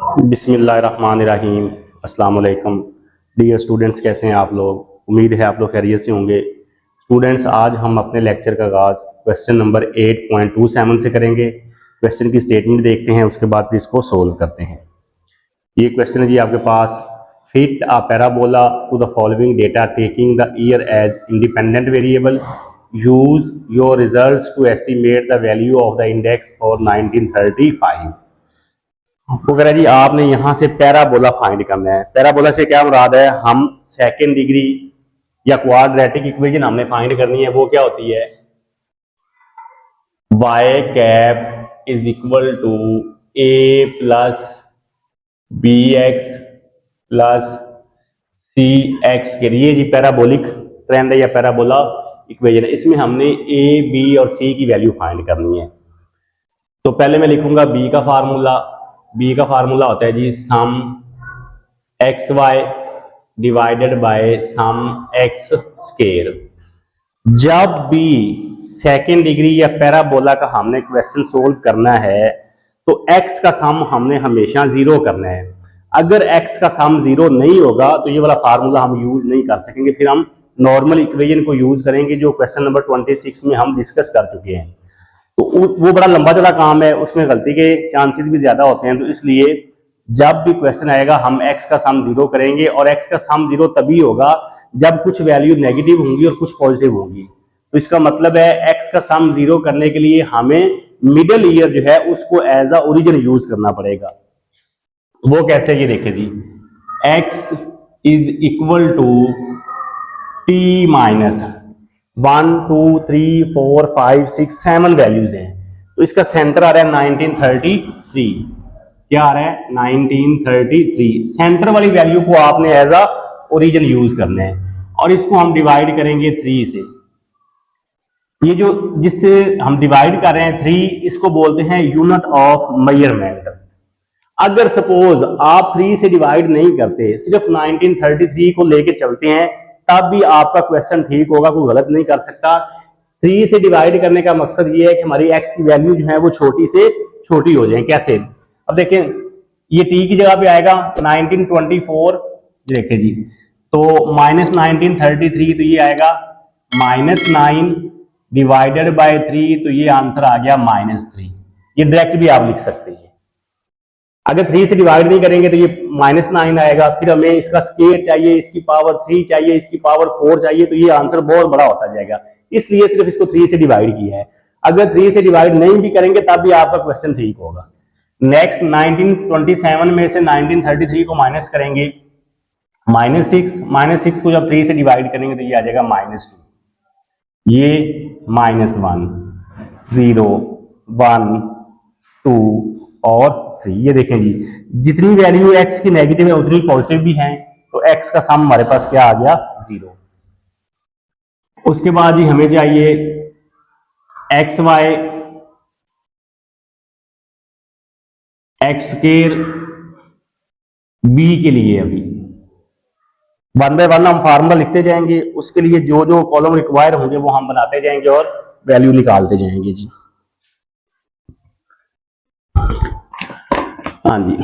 बिस्मिल्लाहिर्रहमानिर्रहीम। अस्सलाम वालेकुम डियर स्टूडेंट्स, कैसे हैं आप लोग? उम्मीद है आप लोग खैरियत से होंगे। स्टूडेंट्स, आज हम अपने लेक्चर का आगाज़ क्वेश्चन नंबर 8.27 से करेंगे। क्वेश्चन की स्टेटमेंट देखते हैं, उसके बाद फिर इसको सोल्व करते हैं। ये क्वेश्चन है जी आपके पास, fit a parabola to the following data taking the year as independent variable, use your results to estimate the value of the index for 1935। वो कह रहा है जी आपने यहां से पैराबोला फाइंड करना है। पैराबोला से क्या मुराद है? हम सेकेंड डिग्री या क्वाड्रेटिक इक्वेशन हमने फाइंड करनी है। वो क्या होती है? y cap is equal to a plus B x plus C x के लिए जी पैराबोलिक ट्रेंड है या पैराबोला इक्वेशन है। इसमें हमने a, b और c की वैल्यू फाइंड करनी है। तो पहले मैं लिखूंगा b का फार्मूला। b का फार्मूला होता है जी sum X Y divided by sum X square. जब भी सेकेंड डिग्री या पैराबोला का हमने क्वेश्चन सोल्व करना है तो x का सम हमने हमेशा जीरो करना है। अगर x का सम जीरो नहीं होगा तो ये वाला फार्मूला हम यूज नहीं कर सकेंगे। फिर हम नॉर्मल इक्वेशन को यूज करेंगे जो क्वेश्चन नंबर 26 में हम डिस्कस कर चुके हैं। तो वो बड़ा लंबा चला काम है, उसमें गलती के चांसेस भी ज्यादा होते हैं। तो इसलिए जब भी क्वेश्चन आएगा हम x का सम जीरो करेंगे, और x का सम जीरो तभी होगा जब कुछ वैल्यू नेगेटिव होंगी और कुछ पॉजिटिव होंगी। तो इसका मतलब है x का सम जीरो करने के लिए हमें मिडिल ईयर जो है उसको एज अ ओरिजिन यूज करना पड़ेगा। वो कैसे, ये देखिए जी, x is equal to t minus 1 2 3 4 5 6 7 values हैं। तो इसका सेंटर आ रहा है 1933। क्या आ रहा है? 1933। सेंटर वाली वैल्यू को आपने एज अ ओरिजिन यूज करना है, और इसको हम डिवाइड करेंगे 3 से। ये जो जिससे हम डिवाइड कर रहे हैं 3, इसको बोलते हैं यूनिट ऑफ मेजरमेंट। अगर सपोज आप 3 से डिवाइड नहीं करते, सिर्फ 1933 को लेके चलते हैं, तब भी आपका क्वेश्चन ठीक होगा, कोई गलत नहीं कर सकता। 3 से डिवाइड करने का मकसद ये है कि हमारी x की वैल्यू जो है वो छोटी से छोटी हो जाए। कैसे? अब देखें, ये t की जगह पे आएगा 1924, देखें जी, तो माइनस 1933, तो ये आएगा -9 डिवाइडेड बाय 3, तो ये आंसर आ गया -3। ये डायरेक्ट भी आप लिख सकते हैं। अगर 3 से डिवाइड नहीं करेंगे तो ये -9 आएगा। फिर हमें इसका स्केयर चाहिए, इसकी पावर 3 चाहिए, इसकी पावर 4 चाहिए, तो ये आंसर बहुत बड़ा होता जाएगा। इसलिए सिर्फ इसको 3 से डिवाइड किया है। अगर 3 से डिवाइड नहीं भी करेंगे तब भी आपका क्वेश्चन ठीक होगा। नेक्स्ट 1927 में से 1933 को माइनस करेंगे, -6 को जब 3 से डिवाइड करेंगे तो ये आ जाएगा -2। ये -1 0 1 2 और 3। ये देखें जी, जितनी वैल्यू x की नेगेटिव है उतनी पॉजिटिव भी हैं, तो x का सम हमारे पास क्या आ गया? 0। उसके बाद जी हमें चाहिए x y x square b के लिए। अभी 1 बाय 1 हम फार्मूला लिखते जाएंगे, उसके लिए जो जो कॉलम रिक्वायर होंगे वो हम बनाते जाएंगे और वैल्यू निकालते जाएंगे जी। हाँ जी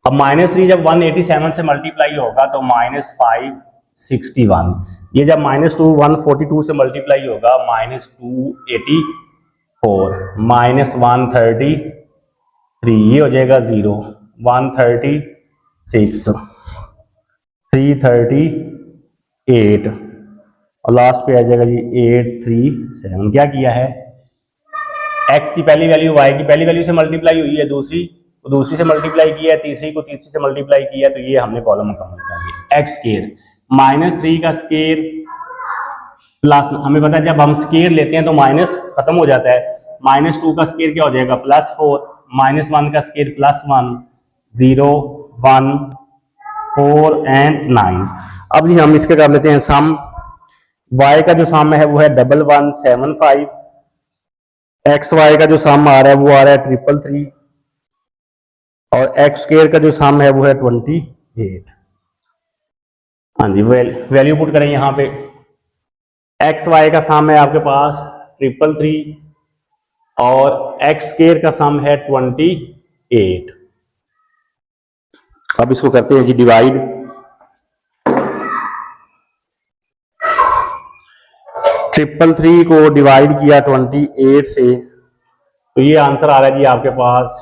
अब -3 जब 187 से मल्टीप्लाई होगा तो -561। ये जब -2 142 से मल्टीप्लाई होगा -284 -133, ये हो जाएगा 0 136 338 और लास्ट पे आ जाएगा जी 837। क्या किया है? x की पहली वैल्यू y की पहली वैल्यू से मल्टीप्लाई हुई है, दूसरी को दूसरी से मल्टीप्लाई किया है, तीसरी को तीसरी से मल्टीप्लाई किया है, तो ये हमने कॉलम मुकम्मल कर दिया। x स्केयर -3 का स्केयर प्लस, हमें पता है जब हम स्केयर लेते हैं तो माइनस खत्म हो जाता है। -2 का स्केयर क्या हो जाएगा? +4 -1 का स्केयर +1 0 1 4 एंड 9। अब जी हम इसके कर लेते हैं सम। y का जो सम है वो है 1175, एक्स वाई का जो सम आ रहा है वो आ रहा है 333, और एक्स स्क्वायर का जो सम है वो है 28। हाँ जी, वैल्यू पुट करें यहाँ पे। एक्स वाई का सम है आपके पास 333 और एक्स स्क्वायर का सम है 28। अब इसको करते हैं जी डिवाइड। 333 को डिवाइड किया 28 से, तो ये आंसर आ रहा है जी आपके पास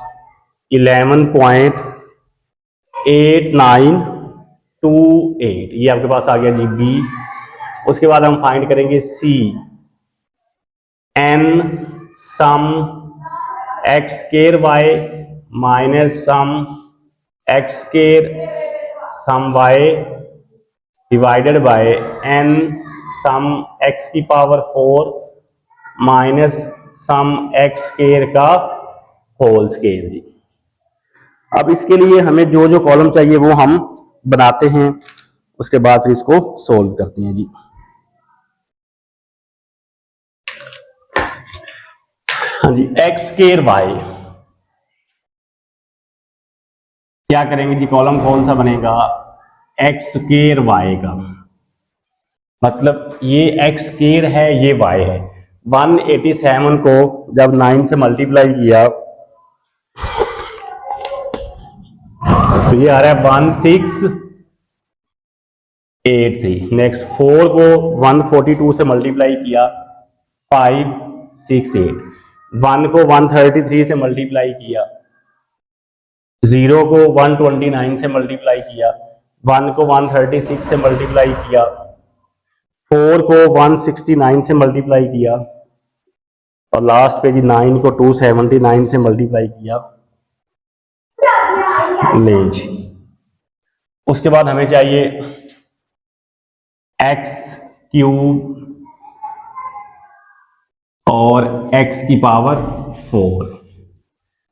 11.8928। ये आपके पास आ गया जी बी। उसके बाद हम फाइंड करेंगे C. N sum X square Y minus sum X square sum Y divided by N sum X की power 4 minus sum X square का होल स्क्वायर जी। अब इसके लिए हमें जो जो कॉलम चाहिए वो हम बनाते हैं, उसके बाद फिर इसको सोल्व करते हैं जी। हाँ जी, एक्स स्क्वायर वाई क्या करेंगे जी, कॉलम कौन सा बनेगा, एक्स स्क्वायर वाई का, मतलब ये एक्स स्क्वायर है ये वाई है। 187 को जब 9 से मल्टीप्लाई किया तो ये आ रहा है 1683। नेक्स्ट 4 को 142 से मल्टीप्लाई किया 568। 1 को 133 से मल्टीप्लाई किया, 0 को 129 से मल्टीप्लाई किया, 1 को 136 से मल्टीप्लाई किया, 4 को 169 से मल्टीप्लाई किया और लास्ट पे जी 9 को 279 से मल्टीप्लाई किया। ले जी, उसके बाद हमें चाहिए एक्स क्यूब और एक्स की पावर 4।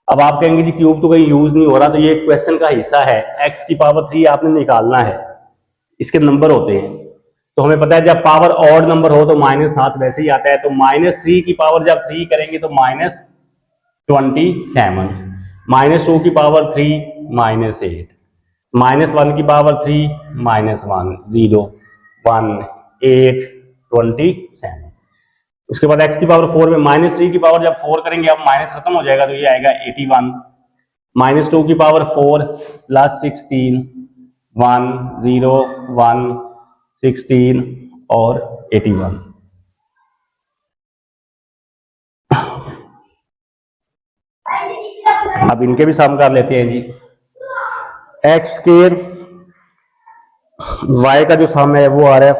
अब आप कहेंगे जी क्यूब तो कहीं यूज नहीं हो रहा, तो ये क्वेश्चन का हिस्सा है। एक्स की पावर 3 आपने निकालना है, इसके नंबर होते हैं। तो हमें पता है जब पावर ऑड नंबर हो तो माइनस हाथ वैसे ही आता है, तो -3 की पावर जब 3 करेंगे तो -27, -2 की पावर 3 -8, -1 की पावर 3 -1 0 1 8 27। उसके बाद x की पावर 4 में -3 की पावर जब 4 करेंगे, अब माइनस खत्म हो जाएगा तो ये आएगा 81, -2 की पावर 4 +16 1 0 1 16 और 81। अब इनके भी सम कर लेते हैं जी। एक्स स्क्वायर वाई का जो सम है वो आ रहा है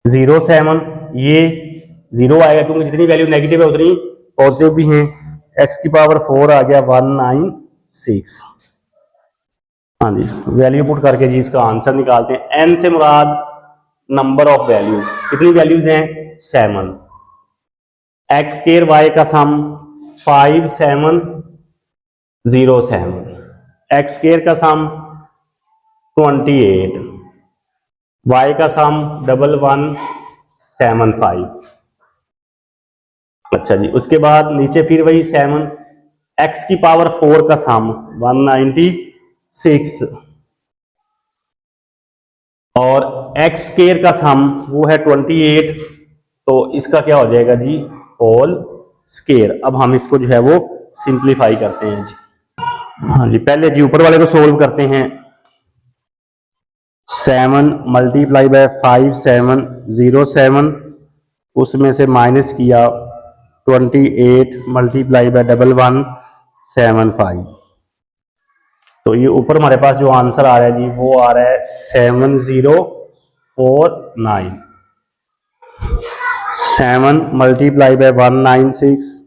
5707। ये 0 आएगा क्योंकि जितनी वैल्यू नेगेटिव है उतनी पॉजिटिव भी हैं। एक्स की पावर 4 आ गया 196। हाँ जी, वैल्यू पुट करके जी इसका आंसर निकालते हैं। एन से मुराद नंबर ऑफ वैल्यूज, कितनी वैल्यूज हैं 7। एक्स स्क्वायर वाई का सम 5707, एक्स स्क्वायर का सम 28, वाई का सम 1175। अच्छा जी, उसके बाद नीचे फिर वही 7, एक्स की पावर 4 का सम 196 और एक्स स्क्वायर का सम वो है 28, तो इसका क्या हो जाएगा जी होल स्क्वायर। अब हम इसको जो है वो सिंप्लीफाई करते हैं जी। हाँ जी, पहले जी ऊपर वाले को सोल्व करते हैं। 7 मल्टीप्लाई बाय 5707, उसमें से माइनस किया 28 मल्टीप्लाई बाय 1175, तो ये ऊपर हमारे पास जो आंसर आ रहा है जी वो आ रहा है 7049। 7 मल्टीप्लाई बाय 196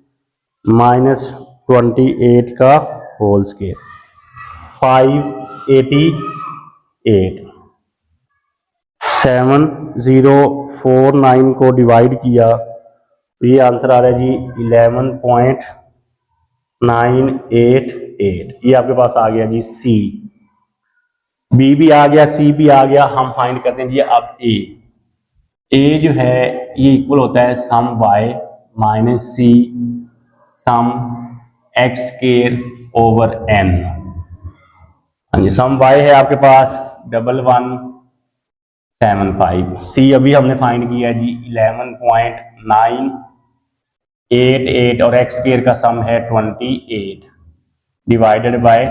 माइनस 28 का होल स्क्वायर 588। 7049 को डिवाइड किया तो ये आंसर आ रहा है जी 11.988। ये आपके पास आ गया जी सी। बी भी आ गया, सी भी आ गया। हम फाइंड करते हैं जी अब ए जो है ये इक्वल होता है सम वाई माइनस सी सम एक्स स्क्वायर ओवर एन। हाँ जी, सम वाई है आपके पास 1175 75। सी अभी हमने फाइंड किया जी 11.988 और एक्स स्क्वायर का सम है 28 डिवाइडेड बाय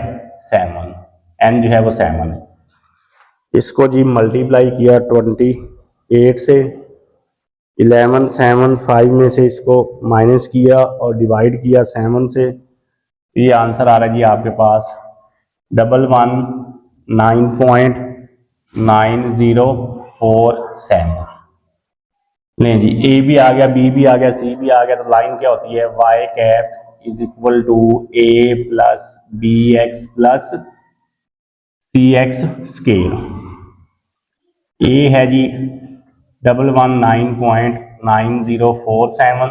7। एन जो है वो 7 है। इसको जी मल्टीप्लाई किया 28 से, 11 7 5 में से इसको माइनस किया और डिवाइड किया 7 से। ये आंसर आ रहा है जी आपके पास 119.9047। नहीं जी, ए भी आ गया, बी भी आ गया, सी भी आ गया, तो लाइन क्या होती है, Y cap is equal to A plus B x plus C X square. A है जी 119.9047,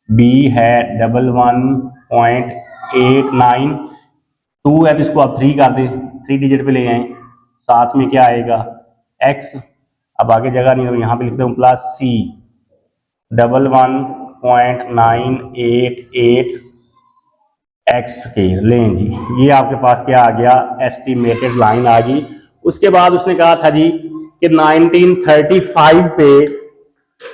बी है 11.89, 2 है तो इसको आप 3 कर दें, 3 डिजिट पे ले आए, साथ में क्या आएगा x, अब आगे जगह नहीं तो यहाँ पे लिखते हूँ प्लस c 11.988 एक्स स्क्वायर। लें जी, ये आपके पास क्या आ गया, एस्टिमेटेड लाइन आ गई। उसके बाद उसने कहा था जी कि 1935 पे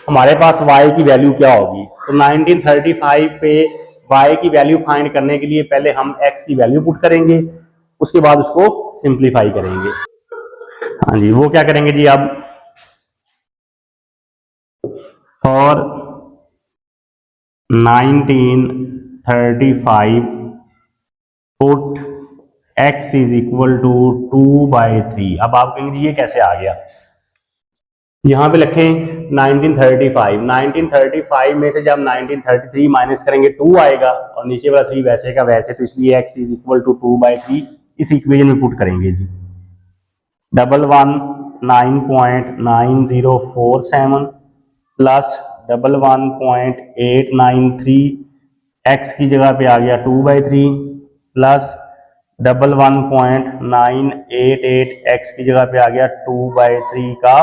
हमारे पास y की वैल्यू क्या होगी, तो 1935 पे y की वैल्यू फाइंड करने के लिए पहले हम x की वैल्यू पुट करेंगे, उसके बाद उसको सिंप्लीफाई करेंगे। हाँ जी, वो क्या करेंगे जी, अब for 1935 put x is equal to 2/3। अब आप कहेंगे जी ये कैसे आ गया, यहां पे लिखें 1935 में से जब 1933 माइनस करेंगे 2 आएगा और नीचे वाला 3 वैसे का वैसे, तो इसलिए x इज इक्वल टू 2/3 इस इक्वेशन में पुट करेंगे जी। 119.9047 प्लस 11893, x की जगह पे आ गया 2/3 प्लस 11.988 x की जगह पे आ गया 2/3 का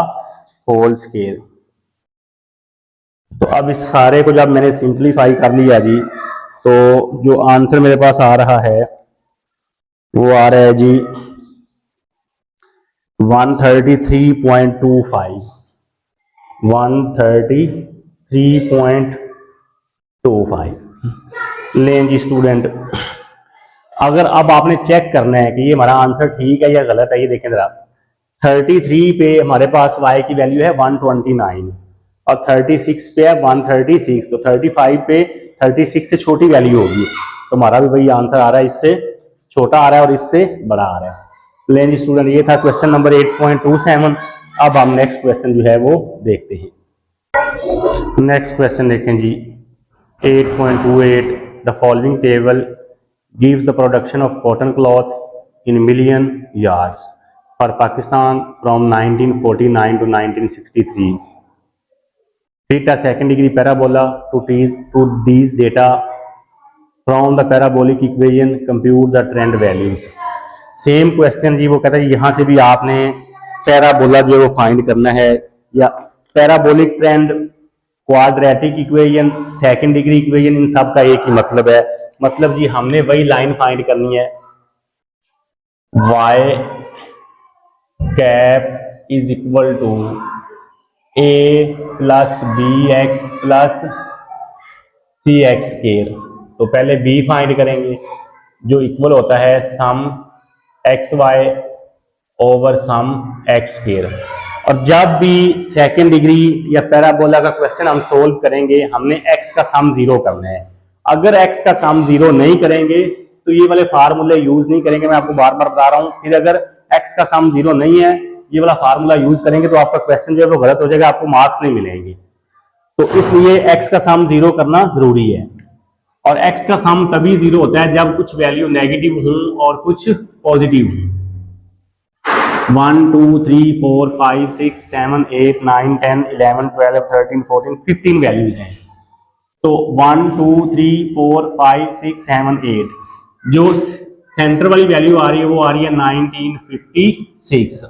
होल स्क्वायर। तो अब इस सारे को जब मैंने सिंप्लीफाई कर लिया जी, तो जो आंसर मेरे पास आ रहा है वो आ रहा है जी 133.25, 133.25। लें जी स्टूडेंट, अगर अब आपने चेक करना है कि ये हमारा आंसर ठीक है या गलत है, ये देखें जरा। 33 पे हमारे पास y की वैल्यू है 129 और 36 पे है 136, तो 35 पे 36 से छोटी वैल्यू होगी, तो हमारा भी वही आंसर आ रहा है, इससे छोटा आ रहा है और इससे बड़ा आ रहा है। लें जी स्टूडेंट, ये था क्वेश्चन नंबर 8.27। अब हम नेक्स्ट क्वेश्चन जो है वो देखते हैं। नेक्स्ट क्वेश्चन देखें जी 8.28। The following table gives the production of cotton cloth in million yards for Pakistan from 1949 to 1963. Fit a second degree parabola to these data from the parabolic equation, compute the trend values. Same question जी, वो कहता है यहां से भी आपने parabola जो है वो फाइंड करना है, या parabolic trend, quadratic equation, second degree equation, इन सब का एक ही मतलब है। मतलब जी हमने वही लाइन फाइंड करनी है, y cap is equal to a plus B x plus C X square. तो पहले b फाइंड करेंगे जो इक्वल होता है sum X Y over sum X square. और जब भी सेकंड डिग्री या पैराबोला का क्वेश्चन हम सोल्व करेंगे, हमने x का सम 0 करना है। अगर x का सम 0 नहीं करेंगे तो ये वाले फार्मूले यूज नहीं करेंगे, मैं आपको बार बार बता रहा हूं। फिर अगर x का सम 0 नहीं है, ये वाला फार्मूला यूज करेंगे तो आपका क्वेश्चन जो है वो गलत हो जाएगा, आपको मार्क्स नहीं मिलेंगे। तो इसलिए x का सम 0 करना जरूरी है। और x का सम तभी 0 होता है जब कुछ वैल्यू नेगेटिव हो और कुछ पॉजिटिव हो। 1 2 3 4 5 6 7 8 9 10 11 12 13 14 15 वैल्यूज हैं। तो 1 2 3 4 5 6 7 8, जो सेंटर वाली वैल्यू आ रही है वो आ रही है 1956।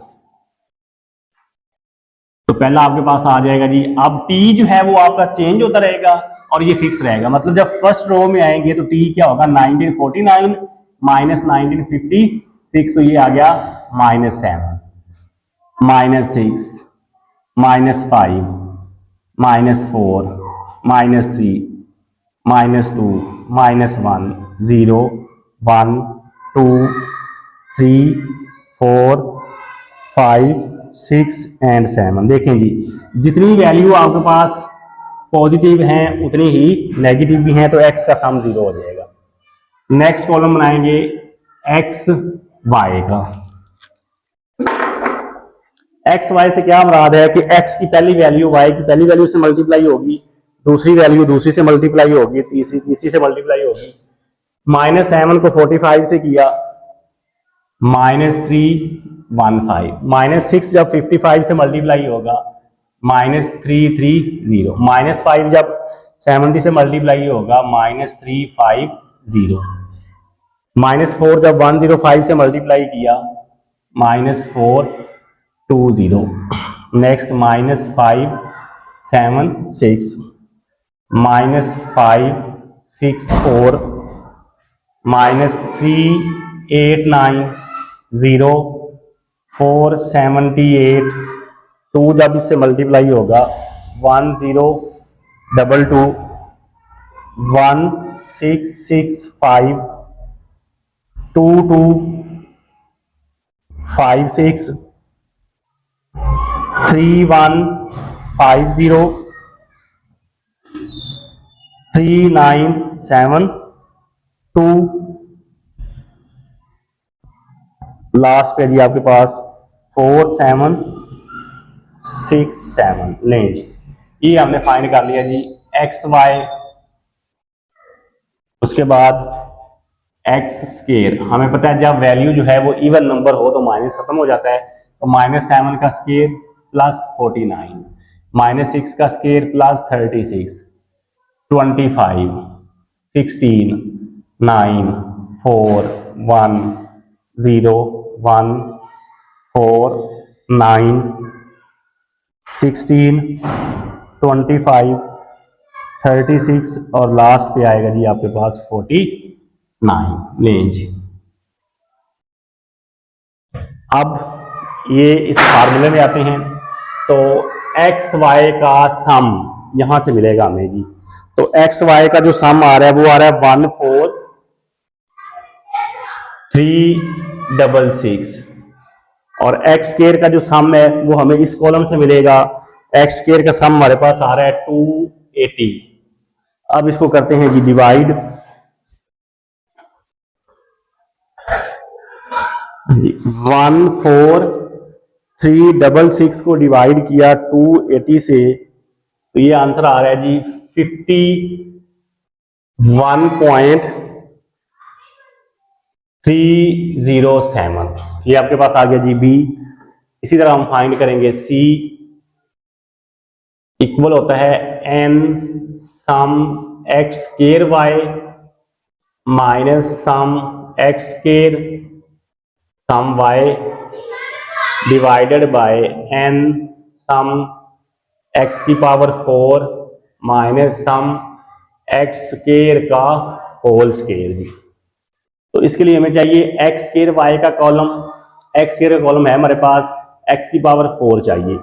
तो पहला आपके पास आ जाएगा जी। अब t जो है वो आपका चेंज होता रहेगा और ये फिक्स रहेगा। मतलब जब फर्स्ट रो में आएंगे तो t क्या होगा, 1949 माइनस 1956, तो ये आ गया -7 -6 -5, -4, -3, -2, -1, 0, 1, 2, 3, 4, 5, 6 एंड 7। देखें जी, जितनी वैल्यू आपके पास पॉजिटिव हैं उतनी ही नेगेटिव भी हैं, तो x का सम 0 हो जाएगा। नेक्स्ट कॉलम बनाएंगे एक्स वाई का। एक्स वाई से क्या मुराद है कि x की पहली वैल्यू y की पहली वैल्यू से मल्टीप्लाई होगी, दूसरी वैल्यू दूसरी से मल्टीप्लाई होगी, तीसरी से मल्टीप्लाई होगी। -7 को 45 से किया, -315, -6 जब 55 से मल्टीप्लाई होगा, -330, -5 जब 70 से मल्टीप्लाई होगा, -350, -4 जब 105 से मल्टीप्लाई किया, -420। नेक्स्ट -576, -564, -3890, 478, 2 जब इससे मल्टीप्लाई होगा, 1022, 1665, 2256, 3150, 3972, लास्ट पे जी आपके पास 4767। लें जी, ये हमने फाइंड कर लिया जी एक्स वाई। उसके बाद एक्स स्केयर, हमें पता है जब वैल्यू जो है वो इवन नंबर हो तो माइनस खत्म हो जाता है, तो -7 का स्केयर +49, -6 का स्केयर +36, 25, 16, 9, 4, 1, 0, 1, 4, 9, 16, 25, 36 और लास्ट पे आएगा जी आपके पास 49। लें जी, अब ये इस फार्मूले में आते हैं, तो एक्स वाई का सम यहां से मिलेगा हमें जी। तो एक्स वाई का जो सम आ रहा है वो आ रहा है 14366, और एक्स स्केयर का जो सम है वो हमें इस कॉलम से मिलेगा। एक्स स्केयर का सम हमारे पास आ रहा है 280। अब इसको करते हैं जी डिवाइड। 14366 को डिवाइड किया 280 से, तो ये आंसर आ रहा है जी 51.307। ये आपके पास आ गया जी बी। इसी तरह हम फाइंड करेंगे सी, इक्वल होता है N sum X square Y minus sum X square sum Y divided by N sum X की power 4 minus sum X square का होल स्केयर जी। तो इसके लिए हमें चाहिए एक्स स्केयर वाई का कॉलम, एक्स स्केयर का कॉलम है हमारे पास, एक्स की पावर 4 चाहिए।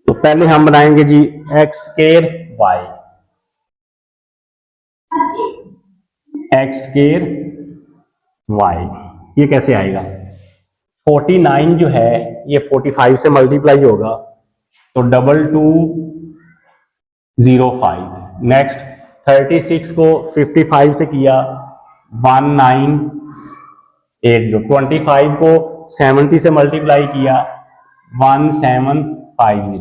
तो पहले हम बनाएंगे जी X square Y, X square Y, ये कैसे आएगा? 49 जो है ये 45 से मल्टीप्लाई होगा, तो 2205। नेक्स्ट 36 को 55 से किया 1980, 25 को 70 से मल्टीप्लाई किया 1750,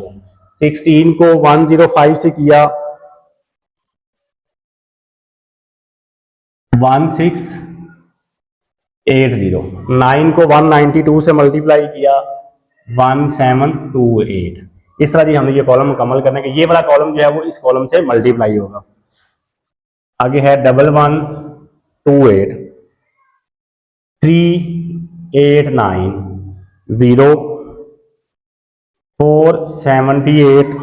16 को 105 से किया 1680, 9 को 192 से मल्टीप्लाई किया 1728। इस तरह जी हमने ये कॉलम मुकम्मल करने के, ये वाला कॉलम जो है वो इस कॉलम से मल्टीप्लाई होगा। आगे है 1128 389 0 478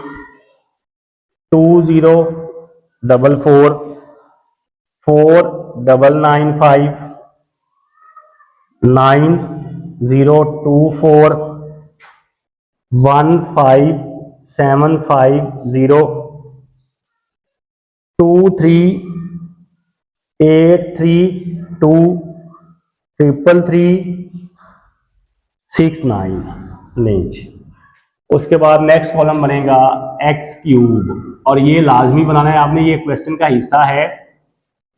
2044 4995 9024 15750 23832 33369 नहीं जी। उसके बाद नेक्स्ट कॉलम बनेगा एक्स क्यूब, और ये लाजमी बनाना है आपने, ये क्वेश्चन का हिस्सा है,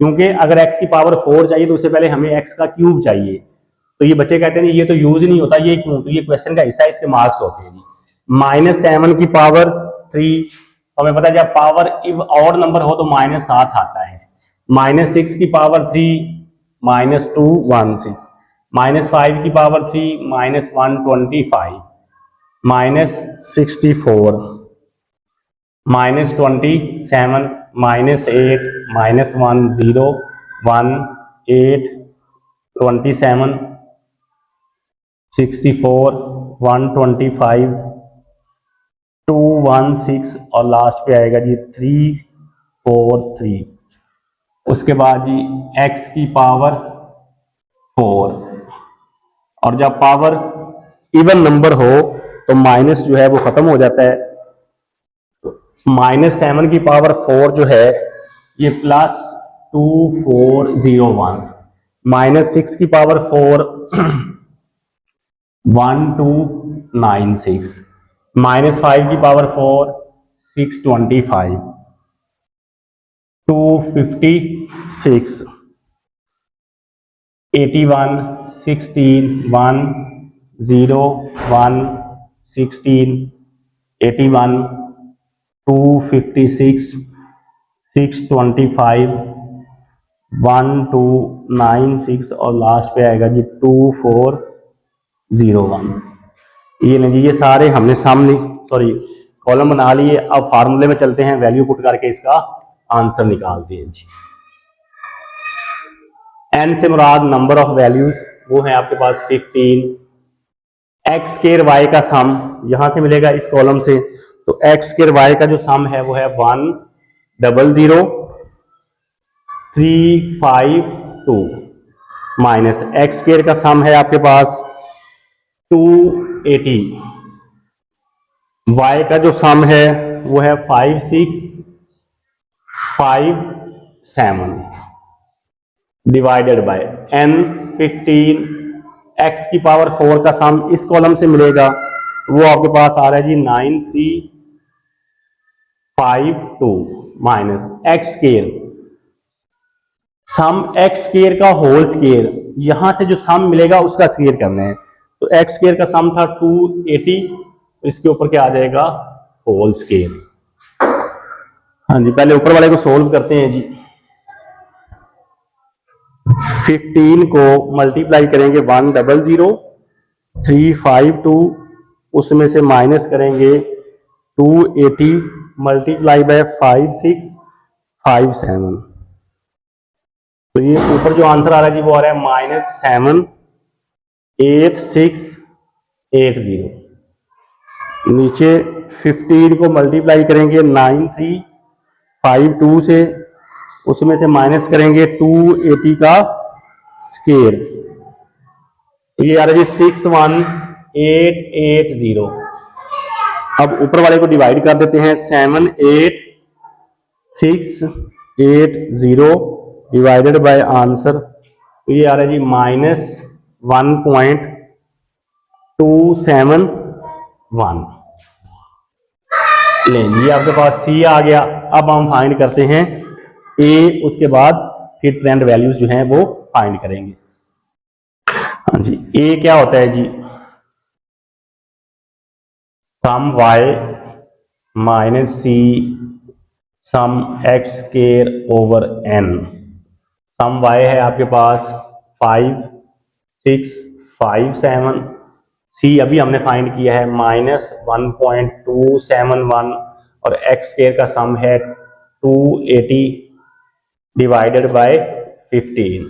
क्योंकि अगर एक्स की पावर 4 चाहिए तो उससे पहले हमें एक्स का क्यूब चाहिए। तो ये बच्चे कहते हैं ये तो यूज नहीं होता, ये क्यों? तो ये क्वेश्चन का हिस्सा है, इसके मार्क्स होते हैं जी। -7 की पावर 3, हमें पता है जब पावर ऑड नंबर हो तो -7 आता है। -6 की पावर 3 -216, -5 की पावर 3 -125, -64, -27, -8, -10, 1, 8, 27, 64, 125, 216 और लास्ट पे आएगा जी 343। उसके बाद जी x की पावर 4, और जब पावर इवन नंबर हो तो माइनस जो है वो खत्म हो जाता है। -7 की पावर 4 जो है ये +2401, -6 की पावर 4 1296, -5 की पावर 4 625, 256, 81, 16, 1, 0, 1, 16, 81, 256, 625, 1296 और लास्ट पे आएगा जी 2401। ये नहीं, ये सारे हमने सामने कॉलम बना लिए। अब फार्मूले में चलते हैं, वैल्यू पुट करके इसका आंसर निकालते हैं जी। n से मुराद नंबर ऑफ वैल्यूज, वो है आपके पास 15। एक्स स्क्वायर वाई का सम यहां से मिलेगा इस कॉलम से, तो एक्स स्क्वायर वाई का जो सम है वो है 100352 माइनस एक्स स्क्वायर का सम है आपके पास 280, y का जो सम है वो है 5657 डिवाइडेड बाय n 15। x की पावर 4 का सम इस कॉलम से मिलेगा, वो आपके पास आ रहा है जी 9352 माइनस एक्स स्क्वायर, सम एक्स स्क्वायर का होल स्क्वायर, यहां से जो सम मिलेगा उसका स्क्वायर करना है। तो एक्स स्क्वायर का सम था 280, तो इसके ऊपर क्या आ जाएगा होल स्क्वायर। हाँ जी, पहले ऊपर वाले को सोल्व करते हैं जी। 15 को मल्टीप्लाई करेंगे 100352, उसमें से माइनस करेंगे 280 मल्टीप्लाई बाय 5657, तो ये ऊपर जो आंसर आ रहा है जी वो आ रहा है -78680। नीचे 15 को मल्टीप्लाई करेंगे 9352 से, उसमें से माइनस करेंगे 280 का स्क्वायर, तो ये आ रहा है जी 61880। अब ऊपर वाले को डिवाइड कर देते हैं, 78680 डिवाइडेड बाय आंसर, तो ये आ रहा है जी -1.271। ले ये आपके पास सी आ गया। अब हम फाइंड करते हैं ए, उसके बाद फिर ट्रेंड वैल्यूज जो हैं वो फाइंड करेंगे। हाँ जी, ए क्या होता है जी, सम वाई माइनस सी सम एक्स स्क्वायर ओवर एन। सम वाई है आपके पास 5657, सी अभी हमने फाइंड किया है -1.271, और एक्स स्क्वायर का सम है 280 डिवाइडेड बाय 15।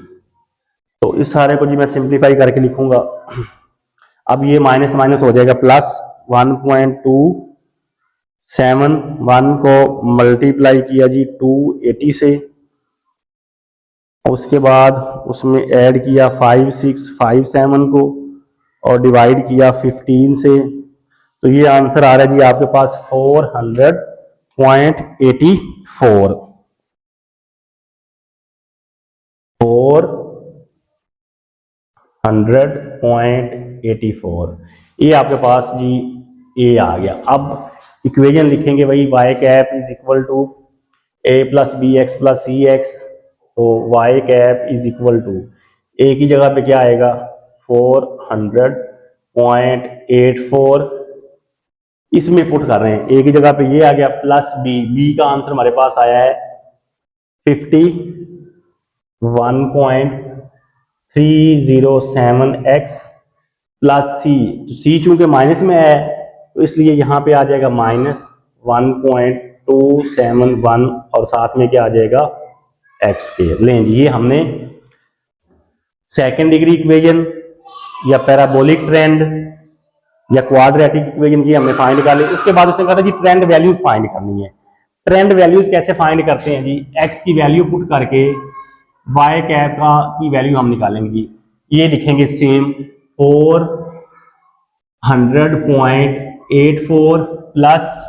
तो इस सारे को जी मैं सिंप्लीफाई करके लिखूंगा। अब ये माइनस माइनस हो जाएगा प्लस, 1.271 को मल्टीप्लाई किया जी 280 से, उसके बाद उसमें ऐड किया 5657 को और डिवाइड किया 15 से, तो ये आंसर आ रहा है जी आपके पास 400.84 400.84 ये आपके पास जी ए आ गया। अब इक्वेशन लिखेंगे भाई Y cap is equal to A plus B x plus C X. तो Y cap is equal to A की जगह पे क्या आएगा 400.84, इसमें पुट कर रहे हैं ए की जगह पे ये आ गया प्लस बी, बी का आंसर हमारे पास आया है 51.307x प्लस सी। तो सी चूंकि माइनस में है तो इसलिए यहां पे आ जाएगा -1.271 और साथ में क्या आ जाएगा एक्स के। लें ये हमने सेकेंड डिग्री इक्वेशन या पैराबोलिक ट्रेंड या क्वाड्रेटिक इक्वेशन ये हमने फाइंड कर ली। उसके बाद उसने कहा था जी ट्रेंड वैल्यूज फाइंड करनी है। ट्रेंड वैल्यूज कैसे फाइंड करते हैं जी, एक्स की वैल्यू पुट करके वाई कैप का की वैल्यू हम निकालेंगे जी। ये लिखेंगे same 400.84 plus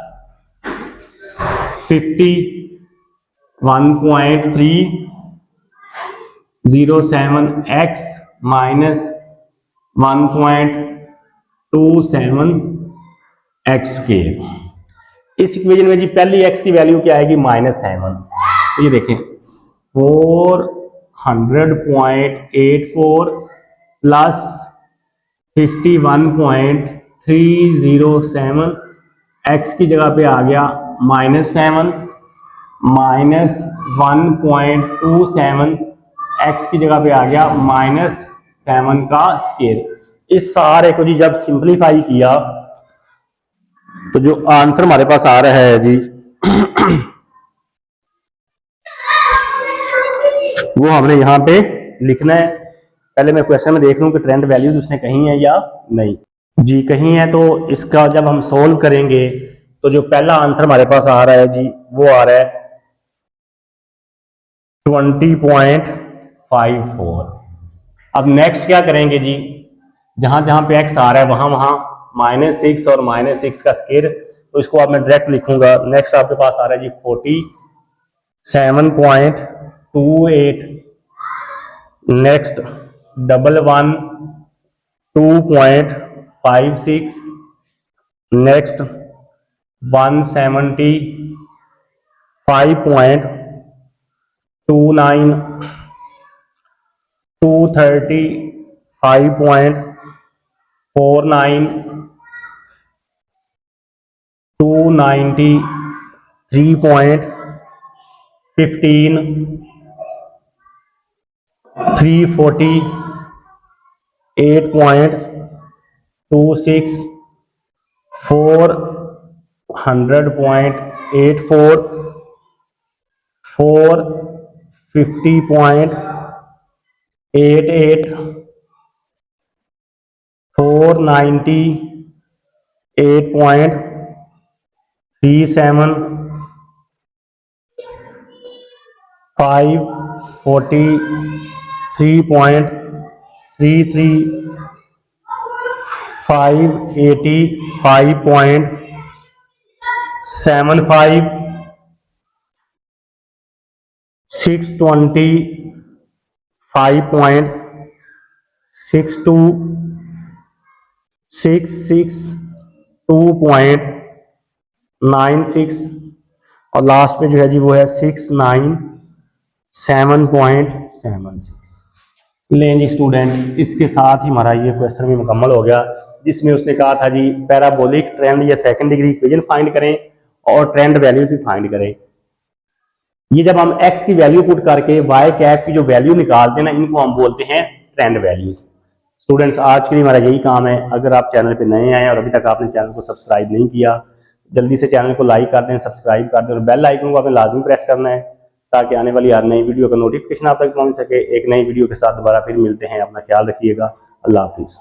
51.307x minus 1.27x के। इस इक्वेशन में जी पहली x की वैल्यू क्या आएगी -7। तो ये देखें 400.84 प्लस 51.307 x की जगह पे आ गया -7 माइनस 1.27 x की जगह पे आ गया -7 का स्केयर। इस सारे को जी जब सिंपलीफाई किया तो जो आंसर हमारे पास आ रहा है जी वो हमने यहां पे लिखना है। पहले मैं क्वेश्चन में देख लूं कि ट्रेंड वैल्यूज उसने कहीं है या नहीं। जी कहीं है, तो इसका जब हम सोल्व करेंगे तो जो पहला आंसर हमारे पास आ रहा है जी वो आ रहा है 20.54। अब नेक्स्ट क्या करेंगे जी, जहां जहां पे एक्स आ रहा है वहां वहां -6 और -6 का स्केयर, तो इसको अब मैं डायरेक्ट लिखूंगा। नेक्स्ट आपके पास आ रहा है जी 47.28, नेक्स्ट 112.56, नेक्स्ट 175.29, 235.49, 293.15, 348.26, 400.84, 450.88, 498.37, 543.33, 585.75, 625.62, 662.96 और लास्ट पे जो है जी वो है 697.76। लें जी स्टूडेंट, इसके साथ ही हमारा ये क्वेश्चन भी मुकम्मल हो गया, जिसमें उसने कहा था जी पैराबोलिक ट्रेंड या सेकंड डिग्री इक्वेशन फाइंड करें और ट्रेंड वैल्यूज भी फाइंड करें। ये जब हम x की वैल्यू पुट करके y कैप की जो वैल्यू निकालते हैं ना, इनको हम बोलते हैं ट्रेंड वैल्यूज। स्टूडेंट्स आज के लिए हमारा यही काम है। अगर आप चैनल पे नए आए और अभी तक आपने चैनल को सब्सक्राइब नहीं किया, जल्दी से चैनल को लाइक कर दें, सब्सक्राइब कर दें और बेल आइकन को आपने लाजमी प्रेस करना है ताकि आने वाली हर नई वीडियो का नोटिफिकेशन आप तक पहुंच सके। एक नई वीडियो के साथ दोबारा फिर मिलते हैं। अपना ख्याल रखिएगा। अल्लाह हाफिज़।